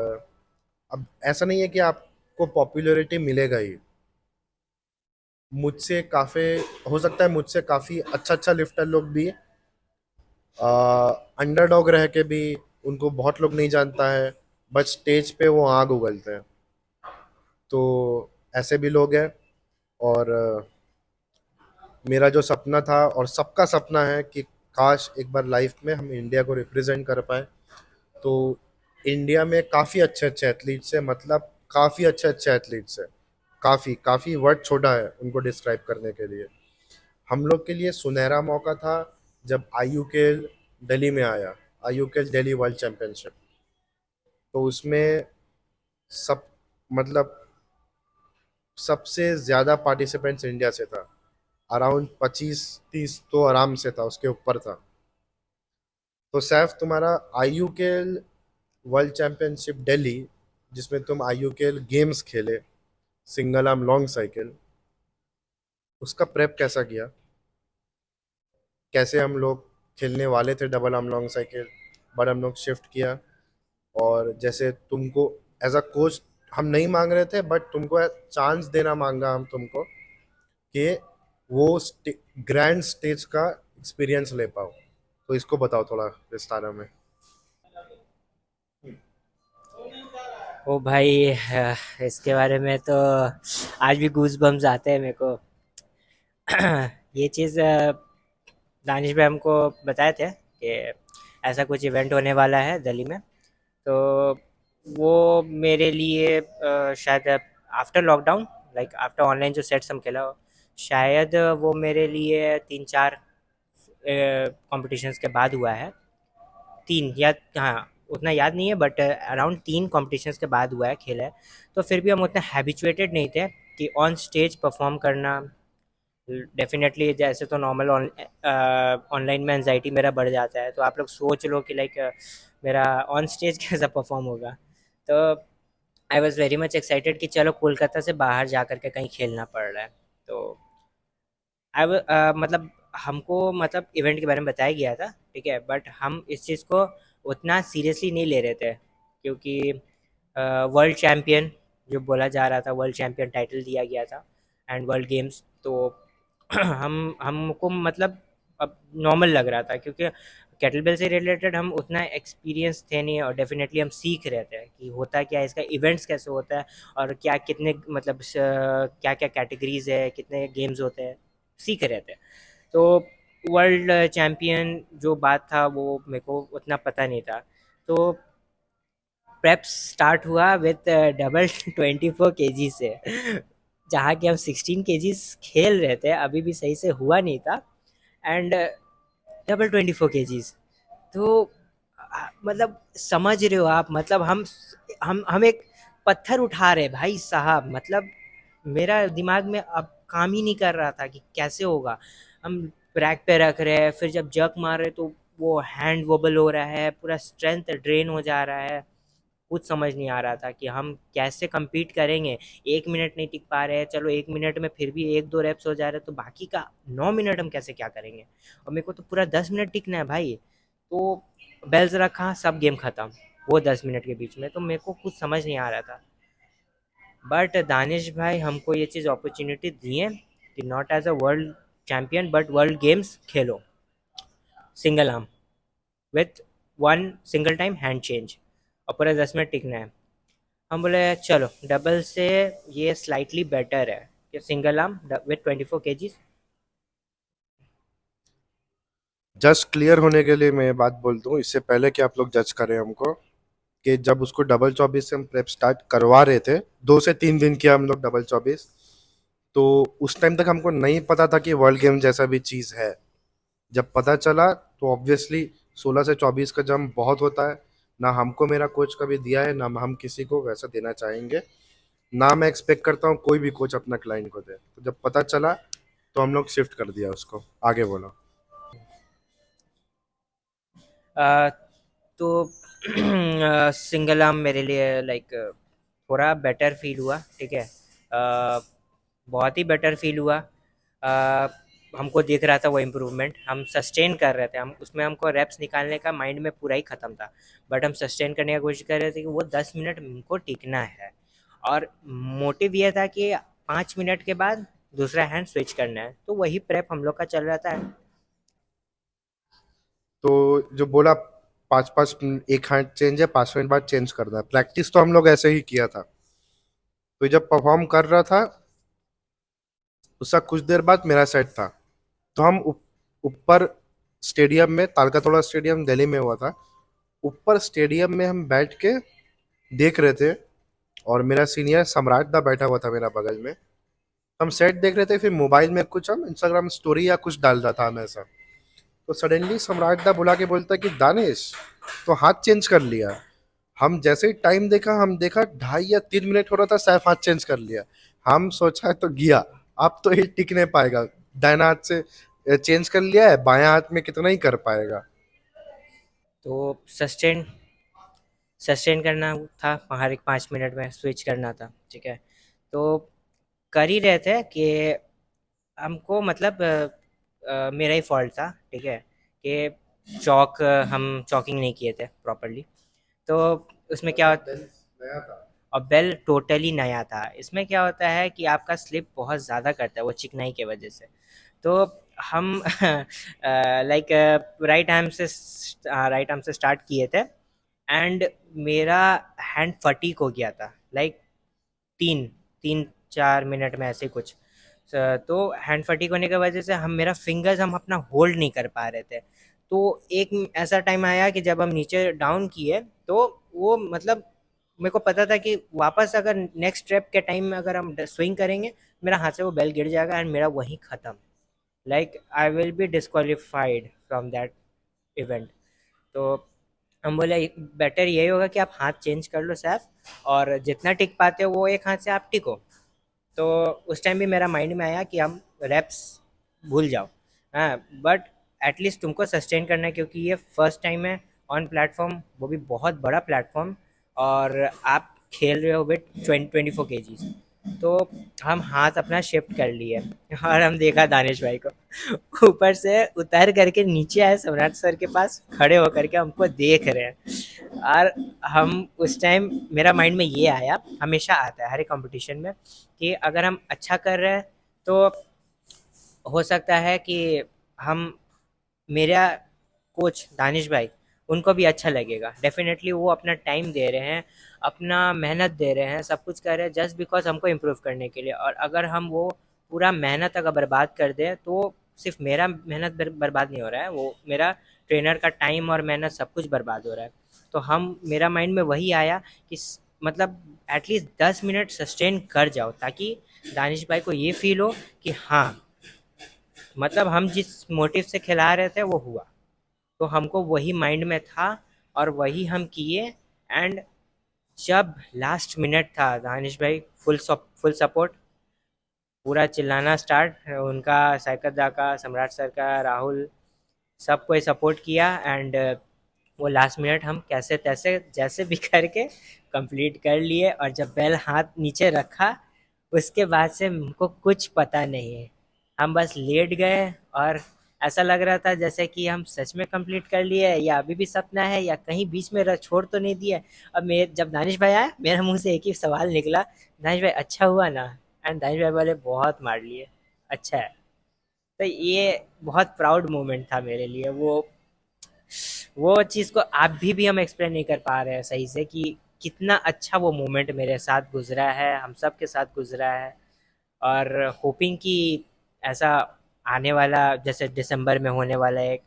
अब ऐसा नहीं है कि आपको पॉपुलैरिटी मिलेगा ही, मुझसे काफ़ी, हो सकता है मुझसे काफ़ी अच्छा अच्छा लिफ्टर लोग भी अंडरडॉग रह के भी, उनको बहुत लोग नहीं जानता है, बट स्टेज पे वो आग उगलते हैं। तो ऐसे भी लोग हैं। और मेरा जो सपना था और सबका सपना है कि काश एक बार लाइफ में हम इंडिया को रिप्रेजेंट कर पाए। तो इंडिया में काफ़ी अच्छे अच्छे एथलीट्स हैं, मतलब काफ़ी अच्छे अच्छे एथलीट्स हैं। काफ़ी काफ़ी वर्ड छोटा है उनको डिस्क्राइब करने के लिए। हम लोग के लिए सुनहरा मौका था जब आईयूके दिल्ली में आया, आईयूके दिल्ली वर्ल्ड चैंपियनशिप। तो उसमें सब मतलब सबसे ज़्यादा पार्टिसिपेंट्स इंडिया से था। अराउंड 25-30 तो आराम से था, उसके ऊपर था। तो सैफ, तुम्हारा IUKL वर्ल्ड चैंपियनशिप दिल्ली, जिसमें तुम IUKL गेम्स खेले, सिंगल आर्म लॉन्ग साइकिल, उसका प्रेप कैसा किया? कैसे? हम लोग खेलने वाले थे double arm long cycle, but हम लोग शिफ्ट किया। और जैसे तुमको एज अ कोच हम नहीं मांग रहे थे, बट तुमको चांस देना मांगा हम तुमको कि वो ग्रैंड स्टेज का एक्सपीरियंस ले पाओ। तो इसको बताओ थोड़ा विस्तार में। ओ भाई, इसके बारे में तो आज भी गूज बम्स आते हैं मेरे को। ये चीज़ दानिश भाई हमको बताए थे कि ऐसा कुछ इवेंट होने वाला है दिल्ली में। तो वो मेरे लिए शायद after lockdown, like after online जो सेट्स हम खेला, शायद वो मेरे लिए 3-4 कॉम्पिटिशन्स के बाद हुआ है। 3 या हाँ, उतना याद नहीं है, बट अराउंड 3 कॉम्पिटिशन्स के बाद हुआ है, खेला है। तो फिर भी हम उतने हैबिचुएटेड नहीं थे कि ऑन स्टेज परफॉर्म करना। डेफिनेटली जैसे तो नॉर्मल ऑनलाइन में एनजाइटी मेरा बढ़ जाता है, तो आप लोग सोच लो कि लाइक मेरा ऑन स्टेज कैसा परफॉर्म होगा। तो I was very much excited कि चलो कोलकाता से बाहर जा कर के कहीं खेलना पड़ रहा है। तो अब मतलब हमको मतलब इवेंट के बारे में बताया गया था, ठीक है, बट हम इस चीज़ को उतना सीरियसली नहीं ले रहे थे, क्योंकि वर्ल्ड चैम्पियन जो बोला जा रहा था, वर्ल्ड चैम्पियन टाइटल दिया गया था एंड वर्ल्ड गेम्स। तो हम हमको मतलब अब नॉर्मल लग रहा था, क्योंकि केटलबेल से रिलेटेड हम उतना एक्सपीरियंस थे नहीं, और डेफिनेटली हम सीख रहे थे कि होता क्या है, इसका इवेंट्स कैसे होता है, और क्या कितने मतलब क्या क्या कैटेगरीज है, कितने गेम्स होते हैं, सीख रहे थे। तो वर्ल्ड चैम्पियन जो बात था वो मेरे को उतना पता नहीं था। तो प्रेप स्टार्ट हुआ विथ डबल 24 kg से, जहाँ कि हम 16 kgs खेल रहे थे, अभी भी सही से हुआ नहीं था, एंड डबल 24 kgs। तो मतलब समझ रहे हो आप, मतलब हम एक पत्थर उठा रहे भाई साहब, मतलब मेरा दिमाग में अब काम ही नहीं कर रहा था कि कैसे होगा। हम रैक पे रख रहे हैं, फिर जब जर्क मार रहे तो वो हैंड वोबल हो रहा है, पूरा स्ट्रेंथ ड्रेन हो जा रहा है। कुछ समझ नहीं आ रहा था कि हम कैसे compete करेंगे। 1 मिनट नहीं टिक पा रहे हैं, चलो 1 मिनट में फिर भी 1-2 रेप्स हो जा रहे हैं, तो बाकी का 9 मिनट हम कैसे क्या करेंगे? और मेरे को तो पूरा 10 मिनट टिकना है भाई। तो बेल्स रखा, सब गेम खत्म, वो 10 मिनट के बीच में, तो मेरे को कुछ समझ नहीं आ रहा था। बट दानिश भाई हमको ये चीज़ अपॉर्चुनिटी दिए कि not as a world champion but world games खेलो, single arm with 1 single time hand change, और पूरा 10 मिनट टिकना है। हम बोले चलो डबल से ये स्लाइटली बेटर है कि single arm with 24 kgs। Just clear होने के लिए मैं ये बात बोल दूं, इससे पहले कि आप लोग जज करें हमको, कि जब उसको डबल 24 से हम प्रेप स्टार्ट करवा रहे थे, 2 से 3 दिन किया हम लोग डबल 24। तो उस टाइम तक हमको नहीं पता था कि वर्ल्ड गेम जैसा भी चीज़ है। जब पता चला तो ऑब्वियसली 16 से 24 का जंप बहुत होता है। ना हमको मेरा कोच कभी दिया है, ना हम किसी को वैसा देना चाहेंगे, ना मैं एक्सपेक्ट करता हूँ कोई भी कोच अपना क्लाइंट को दे। तो जब पता चला तो हम लोग शिफ्ट कर दिया उसको। आगे बोलो। अ, तो सिंगल आर्म मेरे लिए लाइक थोड़ा बेटर फील हुआ, ठीक है। बहुत ही बेटर फील हुआ। अ, हमको दिख रहा था वो इम्प्रूवमेंट, हम सस्टेन कर रहे थे, हम उसमें हमको रेप्स निकालने का माइंड में पूरा ही ख़त्म था, बट हम सस्टेन करने की कोशिश कर रहे थे कि वो 10 मिनट हमको टिकना है। और मोटिव ये था कि 5 मिनट के बाद दूसरा हैंड स्विच करना है, तो वही प्रेप हम लोग का चल रहा था। तो जो बोला 5-5 एक हैंड चेंज है, 5 मिनट बाद चेंज करना है, प्रैक्टिस तो हम लोग ऐसे ही किया था। तो जब परफॉर्म कर रहा था, उसका कुछ देर बाद मेरा सेट था। तो हम ऊपर स्टेडियम में, तालकतोड़ा स्टेडियम दिल्ली में हुआ था, ऊपर स्टेडियम में हम बैठ के देख रहे थे। और मेरा सीनियर सम्राट दा बैठा हुआ था मेरा बगल में। हम सेट देख रहे थे, फिर मोबाइल में कुछ हम इंस्टाग्राम स्टोरी या कुछ डाल रहा था हम ऐसा। तो सडनली सम्राट दा बुला के बोलता कि दानिश तो हाथ चेंज कर लिया। हम जैसे ही टाइम देखा, हम देखा 2.5 या 3 मिनट हो रहा था, सैफ हाथ चेंज कर लिया। हम सोचा तो गया, अब तो ये टिक नहीं पाएगा। दाहिना हाथ से चेंज कर लिया है, बायां हाथ में कितना ही कर पाएगा। तो सस्टेन सस्टेन करना था, हर एक 5 मिनट में स्विच करना था, ठीक है। तो कर ही रहे थे कि हमको मतलब मेरा ही फॉल्ट था, ठीक है, कि हम चॉकिंग नहीं किए थे प्रॉपरली। तो उसमें क्या होता, नया था। और बेल टोटली नया था। इसमें क्या होता है कि आपका स्लिप बहुत ज़्यादा करता है वो चिकनाई के वजह से। तो हम लाइक राइट आर्म से स्टार्ट किए थे, एंड मेरा हैंड फटीक हो गया था, लाइक तीन तीन 4 मिनट में ऐसे कुछ। तो हैंड फटीक होने की वजह से हम अपना होल्ड नहीं कर पा रहे थे। तो एक ऐसा टाइम आया कि जब हम नीचे डाउन किए, तो वो मतलब मेरे को पता था कि वापस अगर नेक्स्ट स्टेप के टाइम में अगर हम स्विंग करेंगे, मेरा हाथ से वो बेल गिर जाएगा एंड मेरा वहीं ख़त्म, like I will be disqualified from that event. तो हम बोले बेटर यही होगा कि आप हाथ चेंज कर लो सैफ, और जितना टिक पाते हो वो एक हाथ से आप टिको। तो उस टाइम भी मेरा माइंड में आया कि हम रेप्स भूल जाओ, हाँ, बट एटलीस्ट तुमको सस्टेन करना है, क्योंकि ये फर्स्ट टाइम है ऑन प्लेटफॉर्म, वो भी बहुत बड़ा प्लेटफॉर्म, और आप खेल रहे हो विथ 24 kgs। तो हम हाथ अपना शिफ्ट कर लिए और हम देखा दानिश भाई को ऊपर से उतर करके नीचे आए, सम्राट सर के पास खड़े होकर के हमको देख रहे हैं। और हम उस टाइम मेरा माइंड में ये आया, हमेशा आता है हर एक कंपटीशन में, कि अगर हम अच्छा कर रहे हैं तो हो सकता है कि हम मेरा कोच दानिश भाई, उनको भी अच्छा लगेगा। डेफिनेटली वो अपना टाइम दे रहे हैं, अपना मेहनत दे रहे हैं, सब कुछ कर रहे हैं जस्ट बिकॉज हमको इम्प्रूव करने के लिए। और अगर हम वो पूरा मेहनत अगर बर्बाद कर दें, तो सिर्फ मेरा मेहनत बर्बाद नहीं हो रहा है, वो मेरा ट्रेनर का टाइम और मेहनत सब कुछ बर्बाद हो रहा है। तो हम मेरा माइंड में वही आया कि मतलब एटलीस्ट 10 मिनट सस्टेन कर जाओ, ताकि दानिश भाई को ये फील हो कि हाँ, मतलब हम जिस मोटिव से खिला रहे थे वो हुआ। तो हमको वही माइंड में था और वही हम किए। एंड जब लास्ट मिनट था, दानिश भाई फुल सपोर्ट, पूरा चिल्लाना स्टार्ट, उनका साइकर दा का, सम्राट सर का, राहुल, सब कोई सपोर्ट किया। एंड वो लास्ट मिनट हम कैसे तैसे जैसे भी करके कंप्लीट कर लिए। और जब बेल हाथ नीचे रखा, उसके बाद से हमको कुछ पता नहीं है, हम बस लेट गए। और ऐसा लग रहा था जैसे कि हम सच में कंप्लीट कर लिए, या अभी भी सपना है, या कहीं बीच में छोड़ तो नहीं दिया। अब मैं जब दानिश भाई आया, मेरे मुंह से एक ही सवाल निकला, दानिश भाई अच्छा हुआ ना? एंड दानिश भाई बोले बहुत मार लिए, अच्छा है। तो ये बहुत प्राउड मोमेंट था मेरे लिए। वो चीज़ को आप भी हम एक्सप्लेन नहीं कर पा रहे हैं सही से, कि कितना अच्छा वो मोमेंट मेरे साथ गुजरा है, हम सब के साथ गुजरा है। और होपिंग कि ऐसा आने वाला, जैसे दिसंबर में होने वाला है,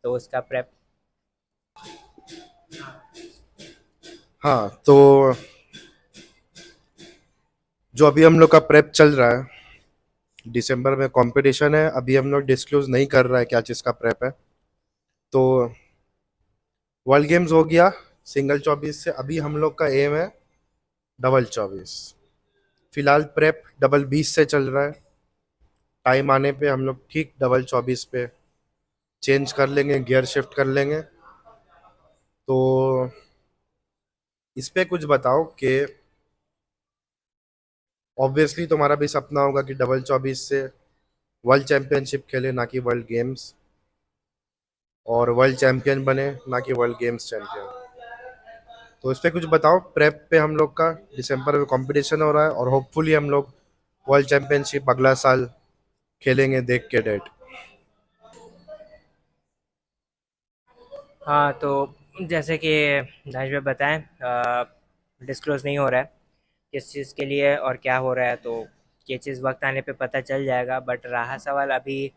तो उसका प्रेप। हाँ, तो जो अभी हम लोग का प्रेप चल रहा है, दिसंबर में कंपटीशन है। अभी हम लोग डिस्क्लोज नहीं कर रहा है क्या चीज़ का प्रेप है। तो वर्ल्ड गेम्स हो गया सिंगल 24 से, अभी हम लोग का एम है डबल 24। फिलहाल प्रेप डबल 20 से चल रहा है। टाइम आने पे हम लोग ठीक डबल 24 पे चेंज कर लेंगे, गियर शिफ्ट कर लेंगे। तो इस पे कुछ बताओ कि ऑब्वियसली तुम्हारा भी सपना होगा कि डबल 24 से वर्ल्ड चैंपियनशिप खेले, ना कि वर्ल्ड गेम्स, और वर्ल्ड चैंपियन बने, ना कि वर्ल्ड गेम्स चैंपियन। तो इस पे कुछ बताओ। प्रेप पे हम लोग का दिसंबर में कंपटीशन हो रहा है, और होपफुली हम लोग वर्ल्ड चैंपियनशिप अगला साल खेलेंगे, देख के डेट। हाँ, तो जैसे कि दानिश भाई बताएं, डिस्क्लोज नहीं हो रहा है किस चीज़ के लिए और क्या हो रहा है, तो ये चीज़ वक्त आने पे पता चल जाएगा। बट रहा सवाल अभी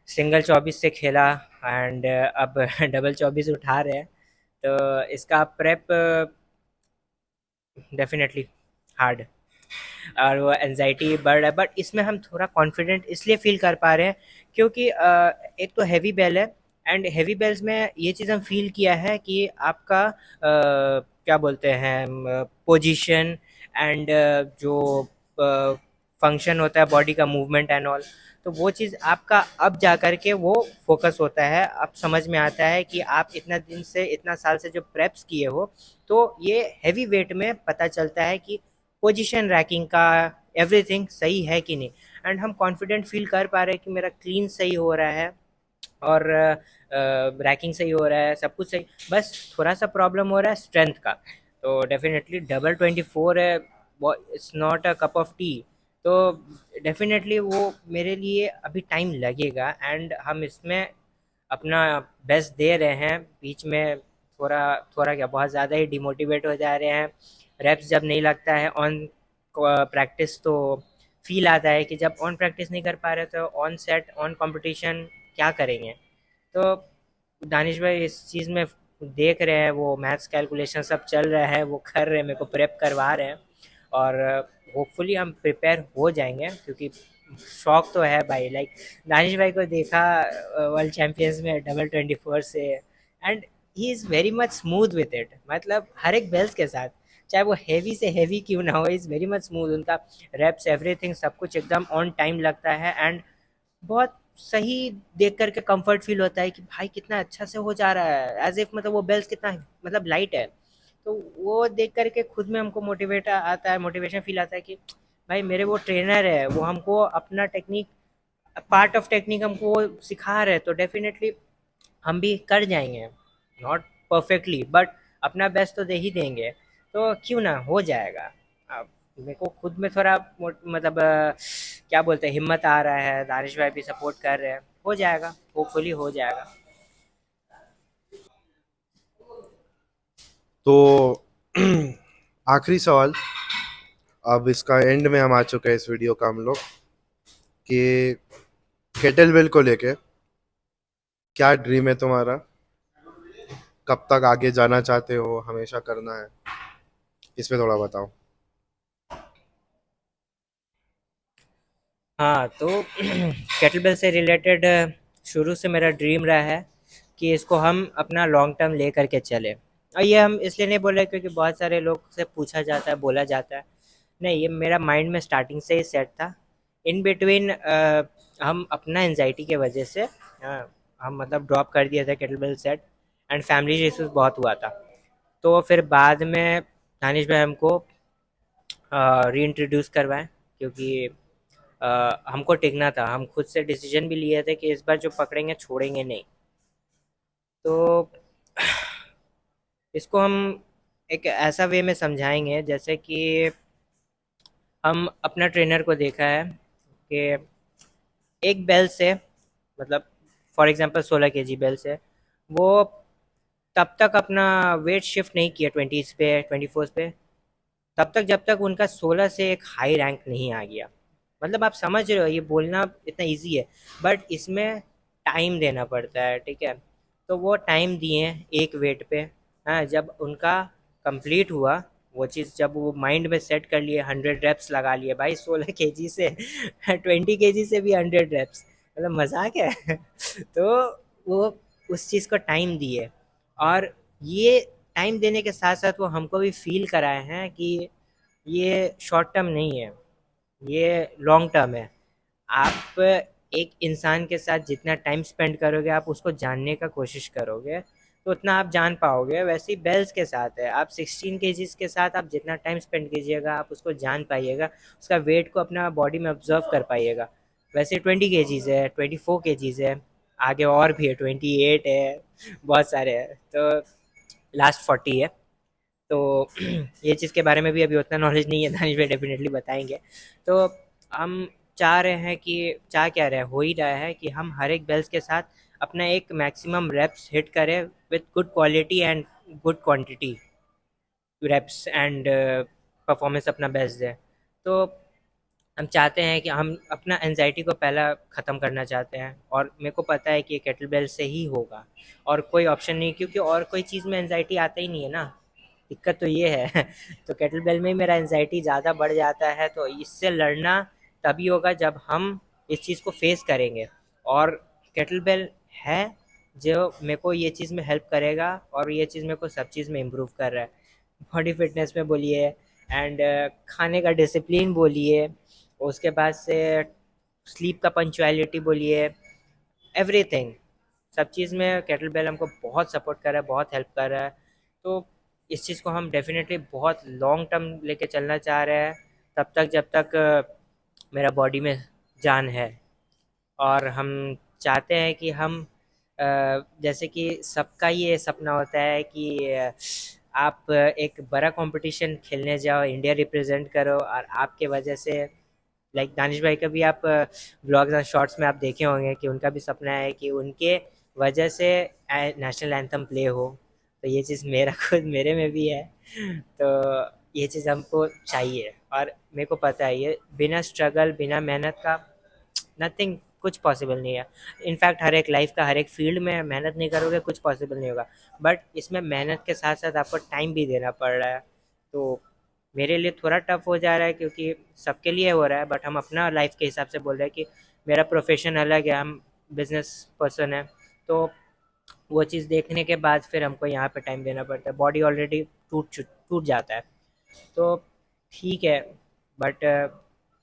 सिंगल 24 से खेला, एंड अब डबल 24 उठा रहे हैं, तो इसका प्रेप डेफिनेटली हार्ड, और वो एनजाइटी बढ़ रहा है। बट इसमें हम थोड़ा कॉन्फिडेंट इसलिए फील कर पा रहे हैं क्योंकि एक तो हैवी बेल है, एंड हैवी बेल्स में ये चीज़ हम फील किया है कि आपका क्या बोलते हैं, पोजीशन एंड जो फंक्शन होता है बॉडी का, मूवमेंट एंड ऑल। तो वो चीज़ आपका अब जा कर के वो फोकस होता है, अब समझ में आता है कि आप इतना दिन से, इतना साल से जो प्रेप्स किए हो, तो ये हैवी वेट में पता चलता है कि पोजीशन रैकिंग का एवरीथिंग सही है कि नहीं। एंड हम कॉन्फिडेंट फील कर पा रहे हैं कि मेरा क्लीन सही हो रहा है और रैकिंग सही हो रहा है, सब कुछ सही। बस थोड़ा सा प्रॉब्लम हो रहा है स्ट्रेंथ का। तो डेफिनेटली डबल 24 है, it's not a cup of T. तो डेफिनेटली वो मेरे लिए अभी टाइम लगेगा एंड हम इसमें अपना बेस्ट दे रहे हैं। बीच में थोड़ा थोड़ा क्या, बहुत ज़्यादा ही डिमोटिवेट हो जा रहे हैं। रेप्स जब नहीं लगता है ऑन प्रैक्टिस, तो फील आता है कि जब ऑन प्रैक्टिस नहीं कर पा रहे तो ऑन सेट, ऑन कंपटीशन क्या करेंगे। तो दानिश भाई इस चीज़ में देख रहे हैं, वो मैथ्स कैलकुलेशन सब चल रहा है, वो कर रहे हैं, मेरे को प्रेप करवा रहे हैं। और होपफुली हम प्रिपेयर हो जाएंगे, क्योंकि शौक तो है भाई। लाइक दानिश भाई को देखा वर्ल्ड चैंपियंस में डबल 24 से, and he is very much smooth with it. मतलब हर एक बेल्स के साथ, चाहे वो हैवी से हैवी क्यों ना हो, इज़ वेरी मच स्मूथ। उनका रेप्स एवरीथिंग सब कुछ एकदम ऑन टाइम लगता है एंड बहुत सही देख कर के कंफर्ट फील होता है कि भाई कितना अच्छा से हो जा रहा है, एज इफ मतलब वो बेल्स कितना मतलब लाइट है। तो वो देख कर के खुद में हमको मोटिवेट आता है, मोटिवेशन फील आता है कि भाई मेरे वो ट्रेनर है, वो हमको अपना टेक्निक, पार्ट ऑफ टेक्निक हमको वो सिखा रहे हैं, तो डेफिनेटली हम भी कर जाएंगे। नॉट परफेक्टली बट अपना बेस्ट तो दे ही देंगे। तो क्यों ना हो जाएगा। अब मेरे को खुद में थोड़ा मतलब क्या बोलते हैं, हिम्मत आ रहा है, दानिश भाई भी सपोर्ट कर रहे हैं, हो जाएगा, होपफुली हो जाएगा। तो आखिरी सवाल, अब इसका एंड में हम आ चुके हैं इस वीडियो का हम लोग, कि केटल बेल को लेके क्या ड्रीम है तुम्हारा, कब तक आगे जाना चाहते हो, हमेशा करना है, इसमें थोड़ा बताओ। हाँ, तो केटलबेल से रिलेटेड शुरू से मेरा ड्रीम रहा है कि इसको हम अपना लॉन्ग टर्म ले करके चले। और ये हम इसलिए नहीं बोले क्योंकि बहुत सारे लोग से पूछा जाता है, बोला जाता है। नहीं, ये मेरा माइंड में स्टार्टिंग से ही सेट था। इन बिटवीन हम अपना एनजाइटी के वजह से हम मतलब ड्रॉप कर दिया था kettlebell set, and family issues बहुत हुआ था। तो फिर बाद में दानिश भाई हमको री इंट्रोड्यूस करवाएं, क्योंकि हमको टिकना था। हम खुद से डिसीजन भी लिए थे कि इस बार जो पकड़ेंगे छोड़ेंगे नहीं। तो इसको हम एक ऐसा वे में समझाएंगे जैसे कि हम अपना ट्रेनर को देखा है कि एक बेल से, मतलब फॉर एग्जांपल 16 kg बेल से, वो तब तक अपना वेट शिफ्ट नहीं किया 20s पे, 24 पे, तब तक जब तक उनका 16 से एक हाई रैंक नहीं आ गया। मतलब आप समझ रहे हो, ये बोलना इतना इजी है बट इसमें टाइम देना पड़ता है, ठीक है। तो वो टाइम दिए एक वेट पे। हाँ, जब उनका कंप्लीट हुआ वो चीज़, जब वो माइंड में सेट कर लिए, 100 रेप्स लगा लिए भाई 16 kg से 20 kg से भी 100 रेप्स, मतलब मजाक है। तो वो उस चीज़ को टाइम दिए, और ये टाइम देने के साथ साथ वो हमको भी फील कराए हैं कि ये शॉर्ट टर्म नहीं है, ये लॉन्ग टर्म है। आप एक इंसान के साथ जितना टाइम स्पेंड करोगे, आप उसको जानने का कोशिश करोगे, तो उतना आप जान पाओगे। वैसे ही बेल्स के साथ है, आप 16 kgs के साथ आप जितना टाइम स्पेंड कीजिएगा, आप उसको जान पाइएगा, उसका वेट को अपना बॉडी में ऑब्जर्व कर पाइएगा। वैसे 20 kgs है, 24 kgs है, आगे और भी है, 28 है, बहुत सारे हैं। तो लास्ट 40 है। तो ये चीज़ के बारे में भी अभी उतना नॉलेज नहीं है, दानिश भाई डेफिनेटली बताएंगे। तो हम चाह रहे हैं कि, चाह क्या रहे हैं, हो ही रहा है कि हम हर एक बेल्स के साथ अपना एक मैक्सिमम रेप्स हिट करें with good quality and good quantity reps and performance अपना बेस्ट दें। तो हम चाहते हैं कि हम अपना एनजाइटी को पहला ख़त्म करना चाहते हैं, और मेरे को पता है कि ये केटल बेल से ही होगा, और कोई ऑप्शन नहीं, क्योंकि और कोई चीज़ में एनजाइटी आता ही नहीं है ना। दिक्कत तो ये है। तो केटल बेल में ही मेरा एनजाइटी ज़्यादा बढ़ जाता है, तो इससे लड़ना तभी होगा जब हम इस चीज़ को फेस करेंगे। और केटल बेल है जो मेरे को ये चीज़ में हेल्प करेगा, और ये चीज़ मेरे को सब चीज़ में इम्प्रूव कर रहा है। बॉडी फिटनेस में बोलिए, एंड खाने का डिसिप्लिन बोलिए, उसके बाद से स्लीप का पंक्चुअलिटी बोलिए, एवरीथिंग, सब चीज़ में केटल बेल हमको बहुत सपोर्ट कर रहा है, बहुत हेल्प कर रहा है। तो इस चीज़ को हम डेफिनेटली बहुत लॉन्ग टर्म लेके चलना चाह रहे हैं, तब तक जब तक मेरा बॉडी में जान है। और हम चाहते हैं कि हम जैसे कि सबका ये सपना होता है कि आप एक बड़ा कंपटीशन खेलने जाओ, इंडिया रिप्रेजेंट करो, और आपके वजह से लाइक दानिश भाई का भी आप व्लॉग्स और शॉर्ट्स में आप देखे होंगे कि उनका भी सपना है कि उनके वजह से नेशनल एंथम प्ले हो। तो ये चीज़ मेरा खुद मेरे में भी है। तो ये चीज़ हमको चाहिए, और मेरे को पता है ये बिना स्ट्रगल बिना मेहनत का नथिंग, कुछ पॉसिबल नहीं है। इनफैक्ट हर एक लाइफ का हर एक फील्ड में मेहनत नहीं करोगे कुछ पॉसिबल नहीं होगा, बट इसमें मेहनत के साथ साथ आपको टाइम भी देना पड़ रहा है। तो मेरे लिए थोड़ा टफ हो जा रहा है क्योंकि सबके लिए हो रहा है, बट हम अपना लाइफ के हिसाब से बोल रहे हैं कि मेरा प्रोफेशन अलग है, हम बिजनेस पर्सन है। तो वो चीज़ देखने के बाद फिर हमको यहाँ पे टाइम देना पड़ता है, बॉडी ऑलरेडी टूट जाता है। तो ठीक है, बट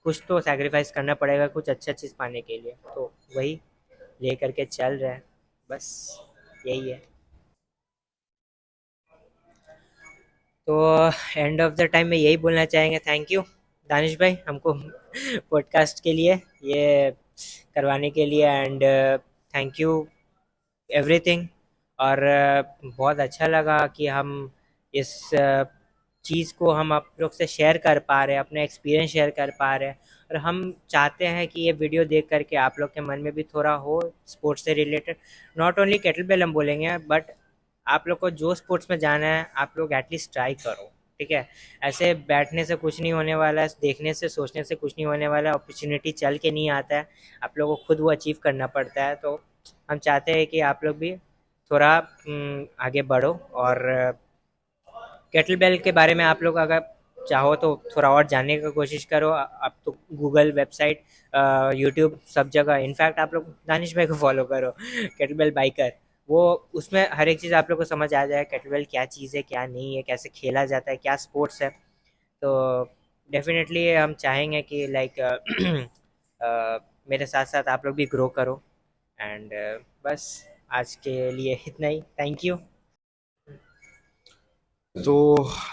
कुछ तो सैक्रिफाइस करना पड़ेगा कुछ अच्छा चीज़ पाने के लिए, तो वही ले करके चल रहे हैं, बस यही है। तो एंड ऑफ द टाइम में यही बोलना चाहेंगे, थैंक यू दानिश भाई हमको पॉडकास्ट के लिए ये करवाने के लिए, एंड थैंक यू एवरीथिंग। और बहुत अच्छा लगा कि हम इस चीज़ को हम आप लोग से शेयर कर पा रहे हैं, अपना एक्सपीरियंस शेयर कर पा रहे हैं। और हम चाहते हैं कि ये वीडियो देख करके आप लोग के मन में भी थोड़ा हो स्पोर्ट्स से related, not only kettle bell हम बोलेंगे, बट आप लोग को जो स्पोर्ट्स में जाना है आप लोग एटलीस्ट ट्राई करो। ठीक है, ऐसे बैठने से कुछ नहीं होने वाला है, देखने से सोचने से कुछ नहीं होने वाला है, अपॉर्चुनिटी चल के नहीं आता है, आप लोगों को खुद वो अचीव करना पड़ता है। तो हम चाहते हैं कि आप लोग भी थोड़ा आगे बढ़ो, और केटल बेल के बारे में आप लोग अगर चाहो तो थोड़ा और जानने की कोशिश करो। अब तो गूगल वेबसाइट, यूट्यूब सब जगह, इनफैक्ट आप लोग दानिश भाई को फॉलो करो केटल बेल बाइकर, वो उसमें हर एक चीज़ आप लोग को समझ आ जाए केटल बेल क्या चीज़ है क्या नहीं है, कैसे खेला जाता है, क्या स्पोर्ट्स है। तो डेफिनेटली हम चाहेंगे कि लाइक मेरे साथ साथ आप लोग भी ग्रो करो, एंड बस आज के लिए इतना ही, थैंक यू। तो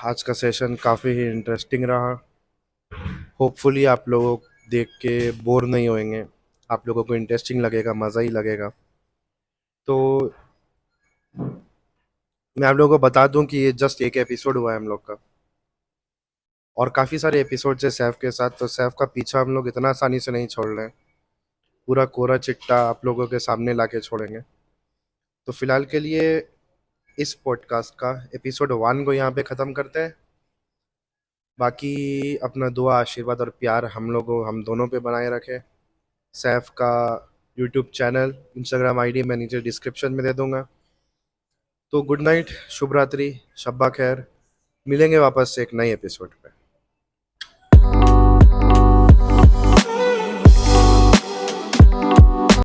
आज का सेशन काफ़ी ही इंटरेस्टिंग रहा। होपफुली आप लोग देख के बोर नहीं होंगे, आप लोगों को इंटरेस्टिंग लगेगा, मज़ा ही लगेगा। तो मैं आप लोगों को बता दूं कि ये जस्ट एक एपिसोड हुआ है हम लोग का, और काफ़ी सारे एपिसोड है सैफ के साथ। तो सैफ का पीछा हम लोग इतना आसानी से नहीं छोड़ रहे हैं, पूरा कोरा चिट्टा आप लोगों के सामने ला के छोड़ेंगे। तो फिलहाल के लिए इस पॉडकास्ट का एपिसोड 1 को यहाँ पे ख़त्म करते हैं। बाकी अपना दुआ आशीर्वाद और प्यार हम लोगों हम दोनों पे बनाए रखें। सैफ का यूट्यूब चैनल, इंस्टाग्राम आईडी मैं नीचे डिस्क्रिप्शन में दे दूंगा। तो गुड नाइट, शुभ रात्रि, शब्बा खैर। मिलेंगे वापस से एक नए एपिसोड पे।